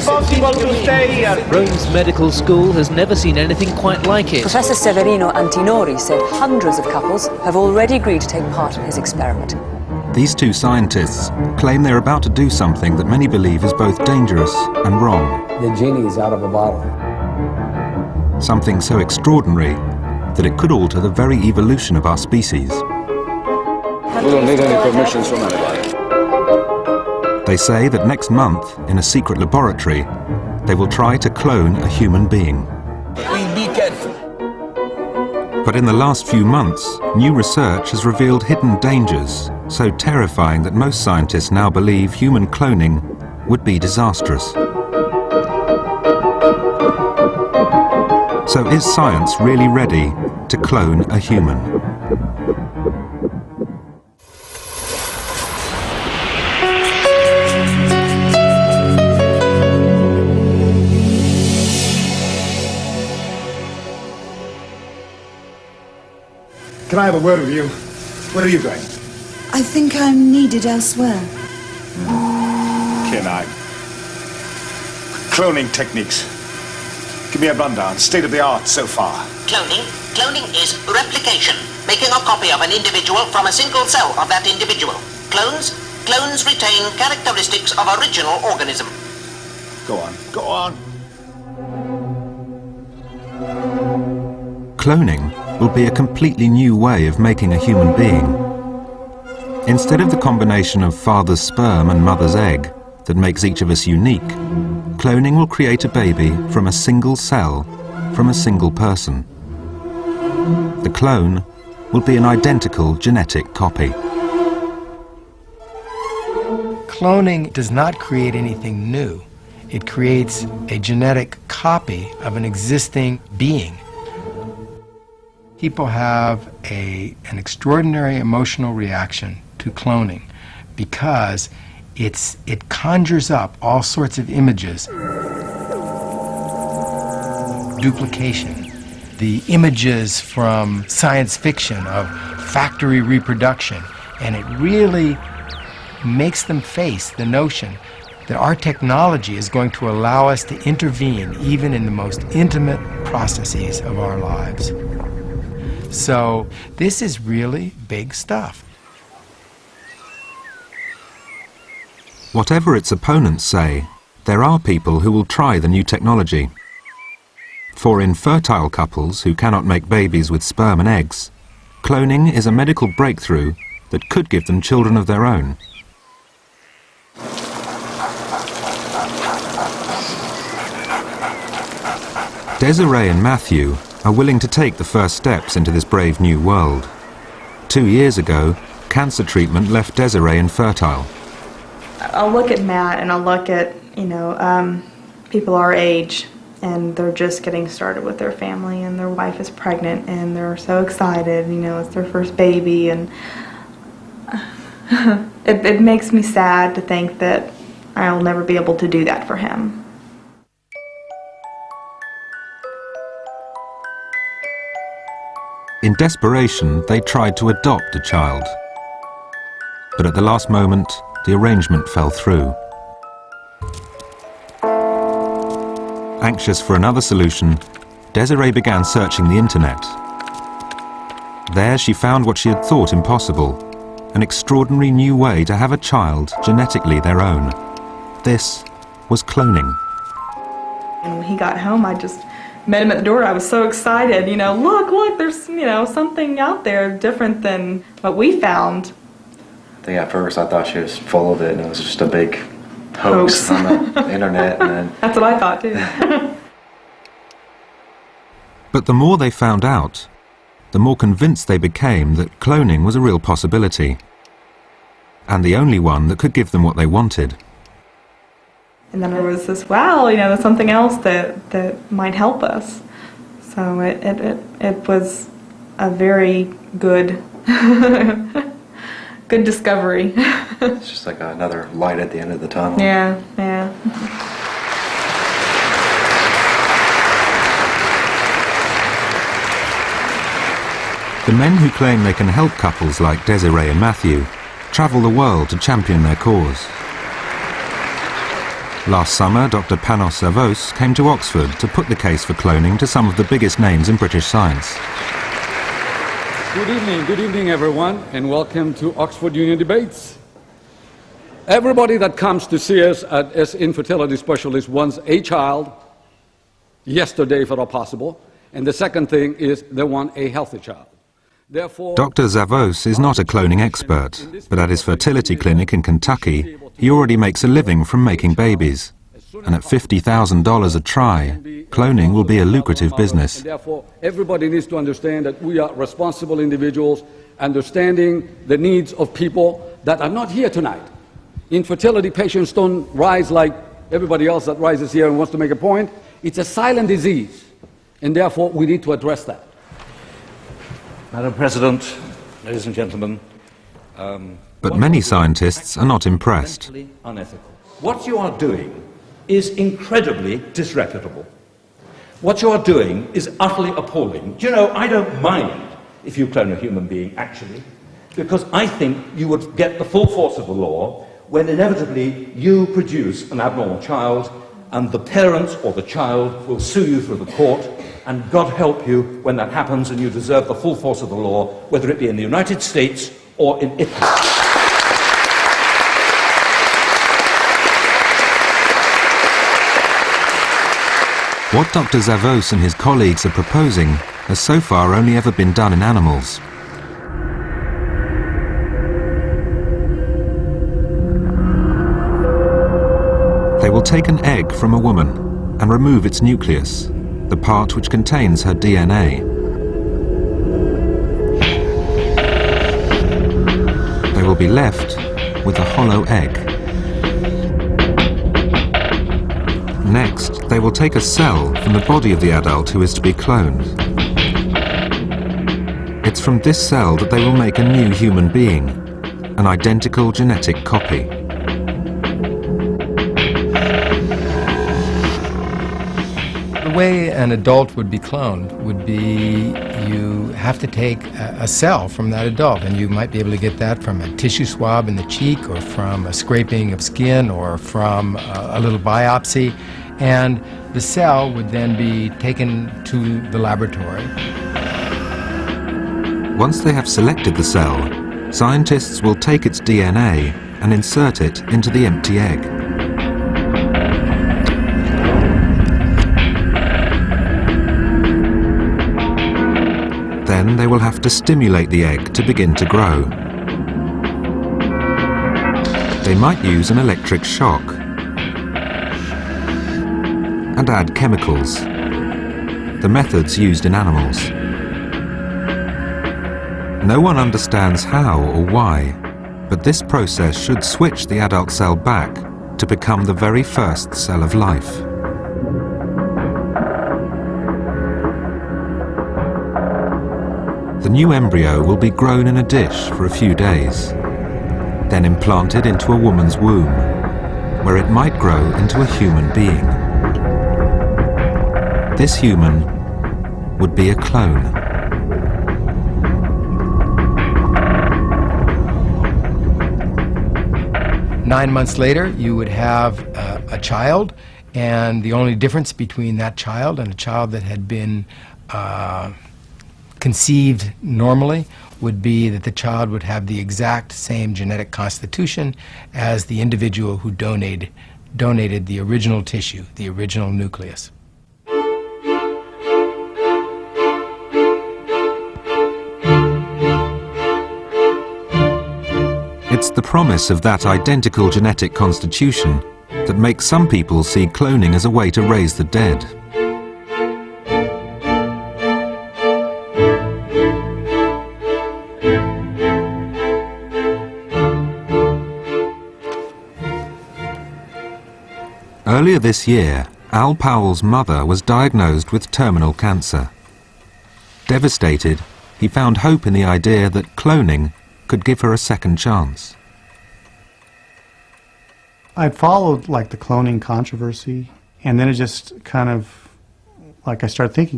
impossible to stay here. Rome's medical school has never seen anything quite like it. Professor Severino Antinori said hundreds of couples have already agreed to take part in his experiment. These two scientists claim they're about to do something that many believe is both dangerous and wrong. The genie is out of a bottle. Something so extraordinary that it could alter the very evolution of our species. We don't need any permissions from anybody. They say that next month, in a secret laboratory, they will try to clone a human being. Be careful. But in the last few months, new research has revealed hidden dangers so terrifying that most scientists now believe human cloning would be disastrous. So is science really ready to clone a human? Can I have a word with you? Where are you going? I think I'm needed elsewhere. Can I? Cloning techniques. Give me a rundown. State of the art so far. Cloning? Cloning is replication, making a copy of an individual from a single cell of that individual. Clones? Clones retain characteristics of original organism. Go on. Go on. Cloning will be a completely new way of making a human being. Instead of the combination of father's sperm and mother's egg that makes each of us unique, cloning will create a baby from a single cell, from a single person. The clone will be an identical genetic copy. Cloning does not create anything new. It creates a genetic copy of an existing being. People have an extraordinary emotional reaction to cloning because it conjures up all sorts of images. Duplication, the images from science fiction of factory reproduction, and it really makes them face the notion that our technology is going to allow us to intervene even in the most intimate processes of our lives. So this is really big stuff. Whatever its opponents say, there are people who will try the new technology. For infertile couples who cannot make babies with sperm and eggs, cloning is a medical breakthrough that could give them children of their own. Desiree and Matthew are willing to take the first steps into this brave new world. 2 years ago, cancer treatment left Desiree infertile. I'll look at Matt and I'll look at, people our age, and they're just getting started with their family, and their wife is pregnant, and they're so excited, it's their first baby, and it makes me sad to think that I'll never be able to do that for him. In desperation, they tried to adopt a child. But at the last moment, the arrangement fell through. Anxious for another solution, Desiree began searching the internet. There she found what she had thought impossible, an extraordinary new way to have a child genetically their own. This was cloning. And when he got home, I just met him at the door. I was so excited, look, there's, something out there different than what we found. I think at first I thought she was full of it, and it was just a big hoax on the internet. And then that's what I thought too. But the more they found out, the more convinced they became that cloning was a real possibility, and the only one that could give them what they wanted. And then there was this, wow, there's something else that might help us. So it was a very good good discovery. It's just like another light at the end of the tunnel. Yeah. The men who claim they can help couples like Desiree and Matthew travel the world to champion their cause. Last summer, Dr. Panos Zavos came to Oxford to put the case for cloning to some of the biggest names in British science. Good evening everyone, and welcome to Oxford Union Debates. Everybody that comes to see us as infertility specialists wants a child yesterday if at all possible, and the second thing is they want a healthy child. Therefore, Dr. Zavos is not a cloning expert, but at his fertility clinic in Kentucky, he already makes a living from making babies. And at $50,000 a try, cloning will be a lucrative business. And therefore, everybody needs to understand that we are responsible individuals, understanding the needs of people that are not here tonight. Infertility patients don't rise like everybody else that rises here and wants to make a point. It's a silent disease, and therefore we need to address that. Madam President, ladies and gentlemen. But many scientists are not impressed. Unethical. What you are doing is incredibly disreputable. What you are doing is utterly appalling. Do you know, I don't mind if you clone a human being, actually, because I think you would get the full force of the law when inevitably you produce an abnormal child and the parent or the child will sue you through the court, and God help you when that happens and you deserve the full force of the law, whether it be in the United States or in Italy. What Dr. Zavos and his colleagues are proposing has so far only ever been done in animals. They will take an egg from a woman and remove its nucleus, the part which contains her DNA. They will be left with a hollow egg. Next, they will take a cell from the body of the adult who is to be cloned. It's from this cell that they will make a new human being, an identical genetic copy. The way an adult would be cloned would be you have to take a cell from that adult, and you might be able to get that from a tissue swab in the cheek or from a scraping of skin or from a little biopsy, and the cell would then be taken to the laboratory. Once they have selected the cell, scientists will take its DNA and insert it into the empty egg. Then they will have to stimulate the egg to begin to grow. They might use an electric shock and add chemicals, the methods used in animals. No one understands how or why, but this process should switch the adult cell back to become the very first cell of life. The new embryo will be grown in a dish for a few days, then implanted into a woman's womb, where it might grow into a human being. This human would be a clone. Nine months later, you would have a child, and the only difference between that child and a child that had been conceived normally would be that the child would have the exact same genetic constitution as the individual who donated the original tissue, the original nucleus. It's the promise of that identical genetic constitution that makes some people see cloning as a way to raise the dead. Earlier this year, Al Powell's mother was diagnosed with terminal cancer. Devastated, he found hope in the idea that cloning could give her a second chance. I followed like the cloning controversy, and then it just kind of, like I started thinking